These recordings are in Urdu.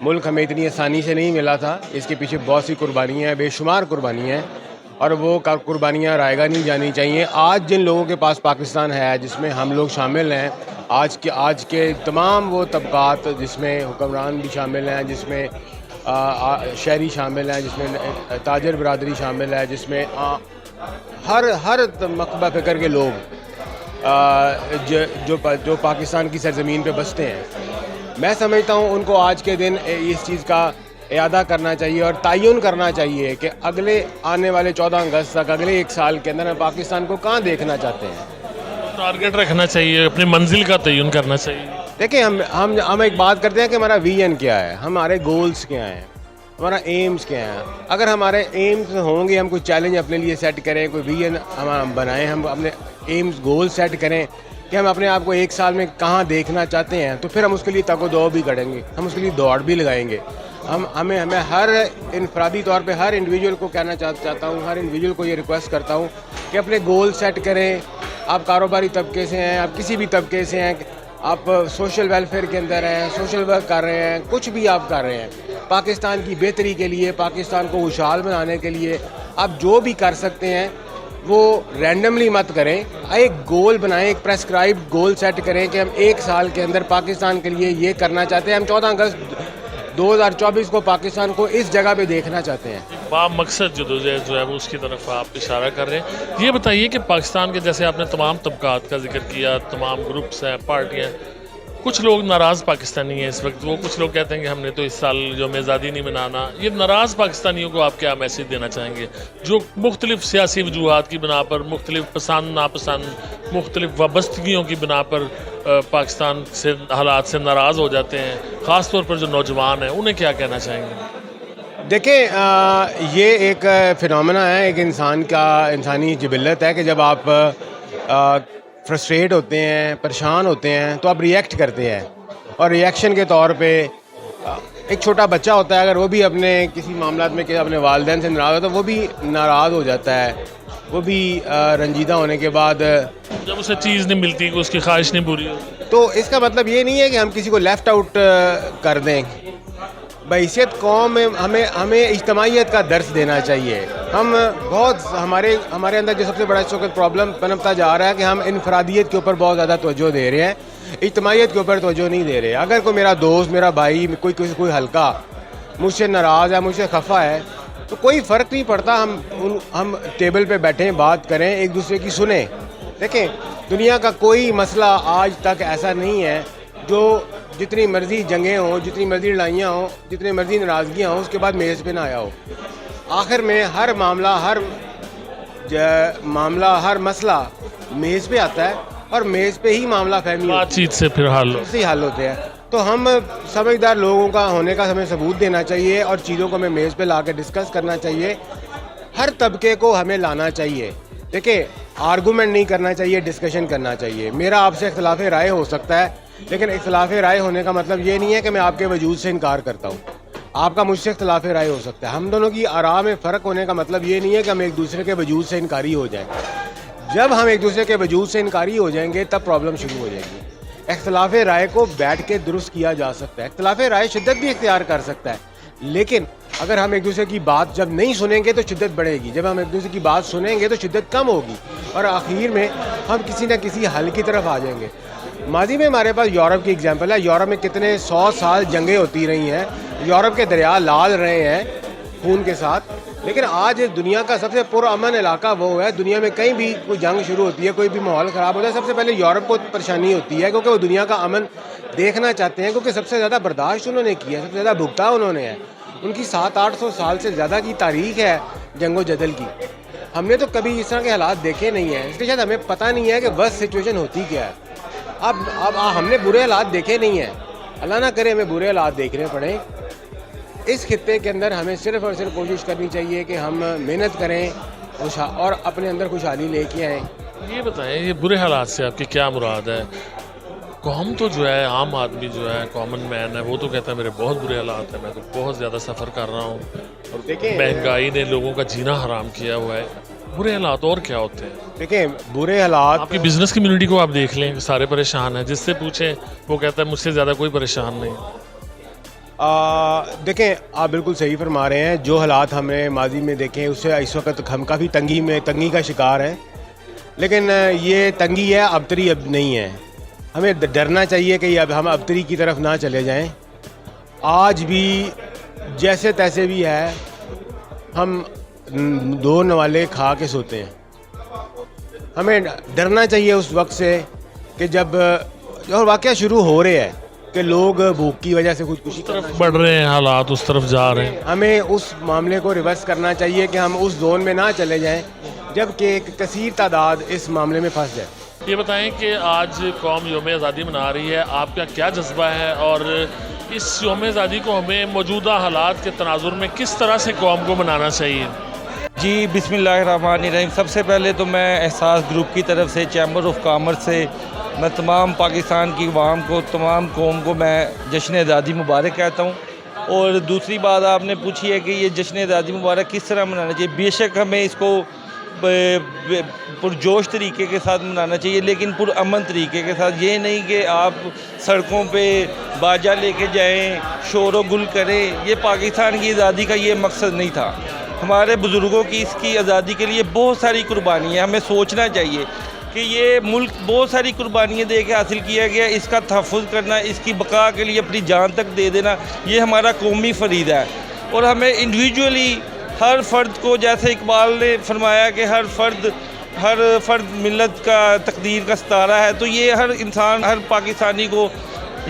ملک ہمیں اتنی آسانی سے نہیں ملا تھا. اس کے پیچھے بہت سی قربانیاں ہیں, بے شمار قربانیاں ہیں, اور وہ قربانیاں رائے گاہ نہیں جانی چاہیے. آج جن لوگوں کے پاس پاکستان ہے, جس میں ہم لوگ شامل ہیں, آج کے تمام وہ طبقات جس میں حکمران بھی شامل ہیں, جس میں شہری شامل ہیں, جس میں تاجر برادری شامل ہے, جس میں ہر مکتبہ فکر کے لوگ جو پاکستان کی سرزمین پہ بستے ہیں, میں سمجھتا ہوں ان کو آج کے دن اس چیز کا اعادہ کرنا چاہیے اور تعین کرنا چاہیے کہ اگلے آنے والے 14 اگست تک, اگلے ایک سال کے اندر ہم پاکستان کو کہاں دیکھنا چاہتے ہیں. ٹارگیٹ رکھنا چاہیے, اپنی منزل کا تعین کرنا چاہیے. دیکھیں, ہم ایک بات کرتے ہیں کہ ہمارا ویژن کیا ہے, ہمارے گولز کیا ہیں, ہمارا ایمز کیا ہیں. اگر ہمارے ایمز ہوں گے, ہم کوئی چیلنج اپنے لیے سیٹ کریں, کوئی ویژن ہم بنائیں, ہم اپنے ایمز گول سیٹ کریں کہ ہم اپنے آپ کو ایک سال میں کہاں دیکھنا چاہتے ہیں, تو پھر ہم اس کے لیے تگ و دو بھی کریں گے, ہم اس کے لیے دوڑ بھی لگائیں گے. ہمیں ہر انفرادی طور پہ ہر انڈیویجول کو کہنا چاہتا ہوں, ہر انڈیویجول کو یہ ریکویسٹ کرتا ہوں کہ اپنے گول سیٹ کریں. آپ کاروباری طبقے سے ہیں, آپ کسی بھی طبقے سے ہیں, آپ سوشل ویلفیئر کے اندر ہیں, سوشل ورک کر رہے ہیں, کچھ بھی آپ کر رہے ہیں, پاکستان کی بہتری کے لیے, پاکستان کو خوشحال بنانے کے لیے آپ جو بھی کر سکتے ہیں وہ رینڈملی مت کریں. ایک گول بنائیں, ایک پریسکرائب گول سیٹ کریں کہ ہم ایک سال کے اندر پاکستان کے لیے یہ کرنا چاہتے ہیں. ہم 14 اگست 2024 کو پاکستان کو اس جگہ پہ دیکھنا چاہتے ہیں. با مقصد جدوجہد جو ہے وہ اس کی طرف آپ اشارہ کر رہے ہیں. یہ بتائیے کہ پاکستان کے, جیسے آپ نے تمام طبقات کا ذکر کیا, تمام گروپس ہیں, پارٹیاں, کچھ لوگ ناراض پاکستانی ہیں اس وقت. وہ کچھ لوگ کہتے ہیں کہ ہم نے تو اس سال یوم آزادی نہیں منانا. یہ ناراض پاکستانیوں کو آپ کیا میسیج دینا چاہیں گے, جو مختلف سیاسی وجوہات کی بنا پر, مختلف پسند ناپسند, مختلف وابستگیوں کی بنا پر پاکستان سے حالات سے ناراض ہو جاتے ہیں, خاص طور پر جو نوجوان ہیں, انہیں کیا کہنا چاہیں گے؟ دیکھیں, یہ ایک فنومنا ہے, ایک انسانی جبلت ہے کہ جب آپ فرسٹریٹ ہوتے ہیں, پریشان ہوتے ہیں, تو آپ ریئیکٹ کرتے ہیں. اور ریئیکشن کے طور پہ ایک چھوٹا بچہ ہوتا ہے, اگر وہ بھی اپنے کسی معاملات میں اپنے والدین سے ناراض ہوتا ہے, وہ بھی ناراض ہو جاتا ہے, وہ بھی رنجیدہ ہونے کے بعد جب اسے چیز نہیں ملتی, کہ اس کی خواہش نہیں پوری ہوتی. تو اس کا مطلب یہ نہیں ہے کہ ہم کسی کو لیفٹ آؤٹ کر دیں. بحیثیت قوم میں ہمیں اجتماعیت کا درس دینا چاہیے. ہم بہت ہمارے اندر جو سب سے بڑا اس وقت پرابلم پنپتا جا رہا ہے کہ ہم انفرادیت کے اوپر بہت زیادہ توجہ دے رہے ہیں, اجتماعیت کے اوپر توجہ نہیں دے رہے. اگر کوئی میرا دوست, میرا بھائی, کوئی حلقہ مجھ سے ناراض ہے, مجھ سے خفا ہے, تو کوئی فرق نہیں پڑتا, ہم ٹیبل پہ بیٹھیں, بات کریں, ایک دوسرے کی سنیں. دیکھیں, دنیا کا کوئی مسئلہ آج تک ایسا نہیں ہے جو جتنی مرضی جنگیں ہوں, جتنی مرضی لڑائیاں ہوں, جتنی مرضی ناراضگیاں ہوں, اس کے بعد میز پہ نہ آیا ہو. آخر میں ہر ہر مسئلہ میز پہ آتا ہے, اور میز پہ ہی معاملہ فہمی بات چیت سے پھر حل ہوتے ہیں. تو ہم سمجھدار لوگوں کا ہونے کا ہمیں ثبوت دینا چاہیے, اور چیزوں کو ہمیں میز پہ لا کے ڈسکس کرنا چاہیے. ہر طبقے کو ہمیں لانا چاہیے. دیکھیں, آرگومنٹ نہیں کرنا چاہیے, ڈسکشن کرنا چاہیے. میرا آپ سے اختلاف رائے ہو سکتا ہے, لیکن اختلاف رائے ہونے کا مطلب یہ نہیں ہے کہ میں آپ کے وجود سے انکار کرتا ہوں. آپ کا مجھ سے اختلاف رائے ہو سکتا ہے. ہم دونوں کی آراء میں فرق ہونے کا مطلب یہ نہیں ہے کہ ہم ایک دوسرے کے وجود سے انکاری ہو جائیں. جب ہم ایک دوسرے کے وجود سے انکاری ہو جائیں گے, تب پرابلم شروع ہو جائے گی. اختلاف رائے کو بیٹھ کے درست کیا جا سکتا ہے. اختلاف رائے شدت بھی اختیار کر سکتا ہے, لیکن اگر ہم ایک دوسرے کی بات جب نہیں سنیں گے تو شدت بڑھے گی. جب ہم ایک دوسرے کی بات سنیں گے تو شدت کم ہوگی, اور آخر میں ہم کسی نہ کسی حل کی طرف آ جائیں گے. ماضی میں ہمارے پاس یورپ کی اگزامپل ہے. یورپ میں کتنے 100 سال جنگیں ہوتی رہی ہیں, یورپ کے دریا لال رہے ہیں خون کے ساتھ, لیکن آج دنیا کا سب سے پرامن علاقہ وہ ہے. دنیا میں کہیں بھی کوئی جنگ شروع ہوتی ہے, کوئی بھی ماحول خراب ہوتا ہے, سب سے پہلے یورپ کو پریشانی ہوتی ہے, کیونکہ وہ دنیا کا امن دیکھنا چاہتے ہیں, کیونکہ سب سے زیادہ برداشت انہوں نے کیا ہے, سب سے زیادہ بھگتا انہوں نے ہے. ان کی 700-800 سال سے زیادہ کی تاریخ ہے جنگ و جدل کی. ہم نے تو کبھی اس طرح کے حالات دیکھے نہیں ہیں, اس لیے شاید ہمیں پتہ نہیں ہے کہ بس سچویشن ہوتی کیا ہے. اب ہم نے برے حالات دیکھے نہیں ہیں, اللہ نہ کرے ہمیں برے حالات دیکھنے پڑیں. اس خطے کے اندر ہمیں صرف اور صرف کوشش کرنی چاہیے کہ ہم محنت کریں اور اپنے اندر خوشحالی لے کے آئیں. یہ بتائیں, یہ برے حالات سے آپ کی کیا مراد ہے؟ قوم تو جو ہے, عام آدمی جو ہے, کامن مین ہے, وہ تو کہتا ہے میرے بہت برے حالات ہیں, میں تو بہت زیادہ سفر کر رہا ہوں, اور مہنگائی نے لوگوں کا جینا حرام کیا ہوا ہے. برے حالات اور کیا ہوتے ہیں؟ دیکھیں, برے حالات آپ کی بزنس کمیونٹی کو آپ دیکھ لیں, سارے پریشان ہیں, جس سے پوچھیں وہ کہتا ہے مجھ سے زیادہ کوئی پریشان نہیں. دیکھیں آپ بالکل صحیح فرما رہے ہیں. جو حالات ہم نے ماضی میں دیکھے اس سے اس وقت ہم کافی تنگی کا شکار ہیں, لیکن یہ تنگی ہے ابتری اب نہیں ہے. ہمیں ڈرنا چاہیے کہ اب ہم ابتری کی طرف نہ چلے جائیں. آج بھی جیسے تیسے بھی ہے ہم 2 نوالے کھا کے سوتے ہیں. ہمیں ڈرنا چاہیے اس وقت سے کہ جب اور واقعہ شروع ہو رہے ہیں کہ لوگ بھوک کی وجہ سے خودکشی طرف بڑھ رہے ہیں, حالات اس طرف جا رہے ہیں. ہمیں اس معاملے کو ریورس کرنا چاہیے کہ ہم اس زون میں نہ چلے جائیں جب کہ ایک کثیر تعداد اس معاملے میں پھنس جائے. یہ بتائیں کہ آج قوم یوم آزادی منا رہی ہے, آپ کا کیا جذبہ ہے اور اس یوم آزادی کو ہمیں موجودہ حالات کے تناظر میں کس طرح سے قوم کو منانا چاہیے؟ جی بسم اللہ الرحمن الرحیم. سب سے پہلے تو میں احساس گروپ کی طرف سے, چیمبر آف کامرس سے میں تمام پاکستان کی عوام کو, تمام قوم کو میں جشن آزادی مبارک کہتا ہوں. اور دوسری بات آپ نے پوچھی ہے کہ یہ جشن آزادی مبارک کس طرح منانا چاہیے. بے شک ہمیں اس کو پرجوش طریقے کے ساتھ منانا چاہیے, لیکن پرامن طریقے کے ساتھ. یہ نہیں کہ آپ سڑکوں پہ باجا لے کے جائیں, شور و گل کریں. یہ پاکستان کی آزادی کا یہ مقصد نہیں تھا. ہمارے بزرگوں کی اس کی آزادی کے لیے بہت ساری قربانیاں, ہمیں سوچنا چاہیے کہ یہ ملک بہت ساری قربانیاں دے کے حاصل کیا گیا. اس کا تحفظ کرنا, اس کی بقا کے لیے اپنی جان تک دے دینا, یہ ہمارا قومی فریضہ ہے. اور ہمیں انڈیویجولی ہر فرد کو, جیسے اقبال نے فرمایا کہ ہر فرد ملت کا تقدیر کا ستارہ ہے, تو یہ ہر انسان, ہر پاکستانی کو,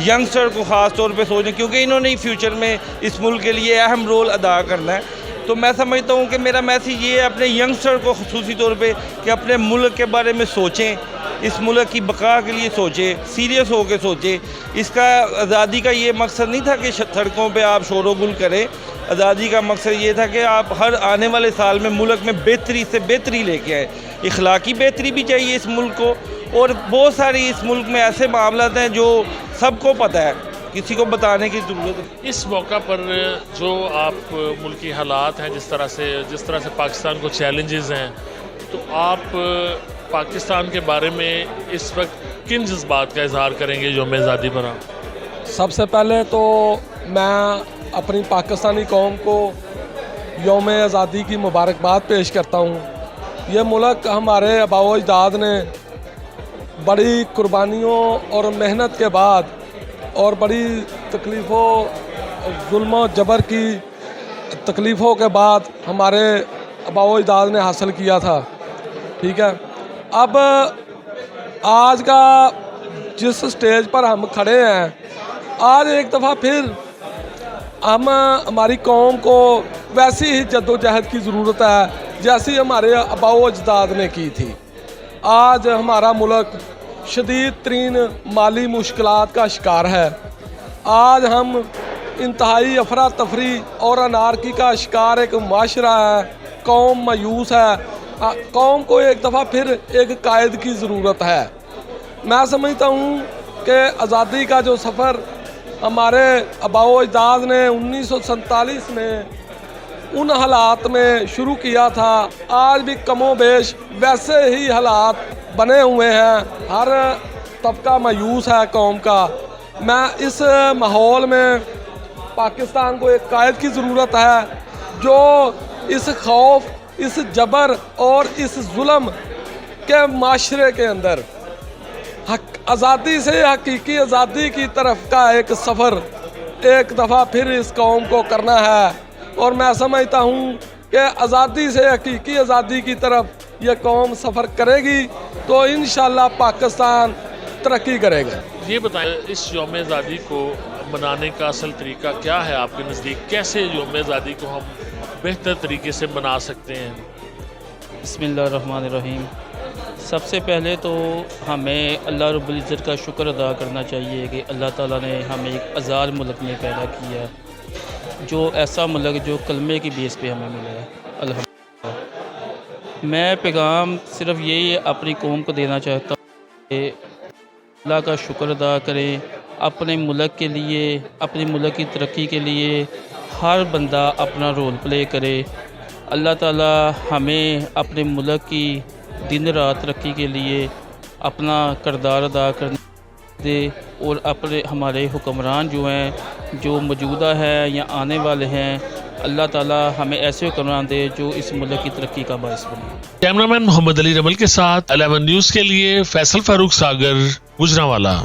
ینگسٹر کو خاص طور پہ سوچیں, کیونکہ انہوں نے فیوچر میں اس ملک کے لیے اہم رول ادا کرنا ہے. تو میں سمجھتا ہوں کہ میرا میسیج یہ ہے اپنے ینگسٹر کو خصوصی طور پہ کہ اپنے ملک کے بارے میں سوچیں, اس ملک کی بقا کے لیے سوچیں, سیریس ہو کے سوچیں. اس کا آزادی کا یہ مقصد نہیں تھا کہ سڑکوں پہ آپ شور و گل کریں. آزادی کا مقصد یہ تھا کہ آپ ہر آنے والے سال میں ملک میں بہتری سے بہتری لے کے آئیں. اخلاقی بہتری بھی چاہیے اس ملک کو, اور بہت ساری اس ملک میں ایسے معاملات ہیں جو سب کو پتہ ہے, کسی کو بتانے کی ضرورت ہے. اس موقع پر جو آپ ملکی حالات ہیں, جس طرح سے پاکستان کو چیلنجز ہیں, تو آپ پاکستان کے بارے میں اس وقت کن جذبات کا اظہار کریں گے یوم آزادی پر؟ سب سے پہلے تو میں اپنی پاکستانی قوم کو یوم آزادی کی مبارکباد پیش کرتا ہوں. یہ ملک ہمارے آباء و اجداد نے بڑی قربانیوں اور محنت کے بعد اور بڑی تکلیفوں, ظلم و جبر کی تکلیفوں کے بعد ہمارے آباء و اجداد نے حاصل کیا تھا. ٹھیک ہے, اب آج کا جس سٹیج پر ہم کھڑے ہیں, آج ایک دفعہ پھر ہماری قوم کو ویسی ہی جد و جہد کی ضرورت ہے جیسی ہمارے آباء و اجداد نے کی تھی. آج ہمارا ملک شدید ترین مالی مشکلات کا شکار ہے. آج ہم انتہائی افراتفری اور انارکی کا شکار ایک معاشرہ ہے. قوم مایوس ہے. قوم کو ایک دفعہ پھر ایک قائد کی ضرورت ہے. میں سمجھتا ہوں کہ آزادی کا جو سفر ہمارے آباء و اجداد نے 1947 میں ان حالات میں شروع کیا تھا, آج بھی کم و بیش ویسے ہی حالات بنے ہوئے ہیں. ہر طبقہ مایوس ہے قوم کا. میں اس ماحول میں پاکستان کو ایک قائد کی ضرورت ہے جو اس خوف, اس جبر اور اس ظلم کے معاشرے کے اندر آزادی سے حقیقی آزادی کی طرف کا ایک سفر ایک دفعہ پھر اس قوم کو کرنا ہے. اور میں سمجھتا ہوں کہ آزادی سے حقیقی آزادی کی طرف یہ قوم سفر کرے گی تو انشاءاللہ پاکستان ترقی کرے گا. یہ بتائیں, اس یوم آزادی کو منانے کا اصل طریقہ کیا ہے آپ کے نزدیک؟ کیسے یوم آزادی کو ہم بہتر طریقے سے منا سکتے ہیں؟ بسم اللہ الرحمن الرحیم. سب سے پہلے تو ہمیں اللہ رب العزت کا شکر ادا کرنا چاہیے کہ اللہ تعالیٰ نے ہمیں ایک آزاد ملک میں پیدا کیا, جو ایسا ملک جو کلمے کی بیس پہ ہمیں ملا ہے. الحمدللہ. میں پیغام صرف یہی اپنی قوم کو دینا چاہتا ہوں کہ اللہ کا شکر ادا کریں. اپنے ملک کے لیے, اپنے ملک کی ترقی کے لیے ہر بندہ اپنا رول پلے کرے. اللہ تعالیٰ ہمیں اپنے ملک کی دن رات ترقی کے لیے اپنا کردار ادا کرنے دے اور اپنے ہمارے حکمران جو ہیں جو موجودہ ہیں یا آنے والے ہیں اللہ تعالی ہمیں ایسے حکمران دے جو اس ملک کی ترقی کا باعث بنے۔ کیمرامین محمد علی رمل کے ساتھ 11 نیوز کے لیے فیصل فاروق ساگر، گجرانوالہ۔